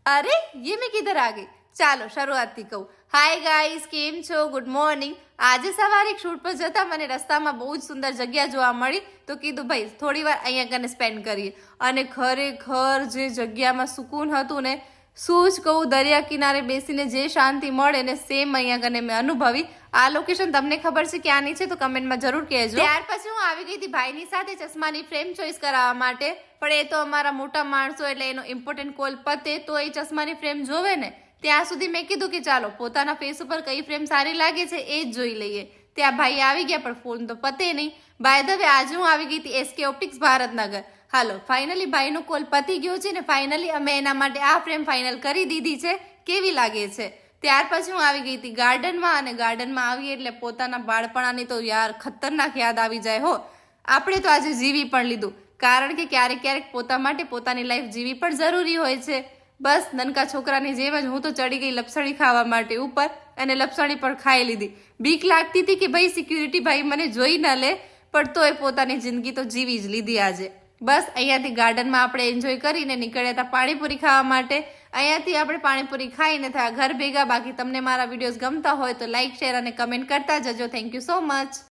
अरे ये मैं किधर आ गई। ચાલો શરૂઆતથી કહું। હાય ગાઈસ, કેમ છો? Good morning. આજે સવારે એક શૂટ પર જતા મને રસ્તામાં બહુ જ સુંદર જગ્યા જોવા મળી, તો કીધું ભાઈ થોડી વાર અહીંયા કને સ્પેન્ડ કરીએ। અને ખરેખર જે જગ્યામાં સુકૂન હતું ને, શું જ કહું, દરિયા કિનારે બેસીને જે શાંતિ મળે ને સેમ અહીંયા કને મેં અનુભવી। આ લોકેશન તમને ખબર છે ક્યાંની છે તો કમેન્ટમાં જરૂર કહેજો। ત્યાર પછી હું આવી ગઈ હતી ભાઈની સાથે ચશ્માની ફ્રેમ ચોઈસ કરાવવા માટે, પણ એ તો અમારા મોટા માણસો એટલે એનો ઇમ્પોર્ટન્ટ કોલ પતે તો એ ચશ્માની ફ્રેમ જોવે ને, ત્યાં સુધી મેં કીધું કે ચાલો પોતાના ફેસ ઉપર કઈ ફ્રેમ સારી લાગે છે એ જ જોઈ લઈએ। ત્યાં ભાઈ આવી ગયા પણ ફોન તો પતે નહીં। બાય ધ વે આજે હું આવી ગઈ હતી એસકે ઓપ્ટિક્સ ભારતનગર। હાલો ફાઇનલી ભાઈનો કોલ પતી ગયો છે ને ફાઇનલી અમે એના માટે આ ફ્રેમ ફાઇનલ કરી દીધી છે। કેવી લાગે છે? ત્યાર પછી હું આવી ગઈ હતી ગાર્ડનમાં, અને ગાર્ડનમાં આવી એટલે પોતાના બાળપણાની તો યાર ખતરનાક યાદ આવી જાય હો। આપણે તો આજે જીવી પણ લીધું, કારણ કે ક્યારેક ક્યારેક પોતા માટે પોતાની લાઈફ જીવી પણ જરૂરી હોય છે। બસ નનકા છોકરાની જેમ જ હું તો ચડી ગઈ લપસણી ખાવા માટે ઉપર, અને લપસણી પણ ખાઈ લીધી। બીક લાગતી હતી કે ભાઈ સિક્યુરિટી ભાઈ મને જોઈ ન લે, પણ તોય પોતાની જિંદગી તો જીવી જ લીધી આજે। બસ અહીંયાથી ગાર્ડનમાં આપણે એન્જોય કરીને નીકળ્યા હતા પાણીપુરી ખાવા માટે। અહીંયાથી આપણે પાણીપુરી ખાઈને થયા ઘર ભેગા। બાકી તમને મારા વિડીયોઝ ગમતા હોય તો લાઇક, શેર અને કમેન્ટ કરતા જજો। Thank you so much.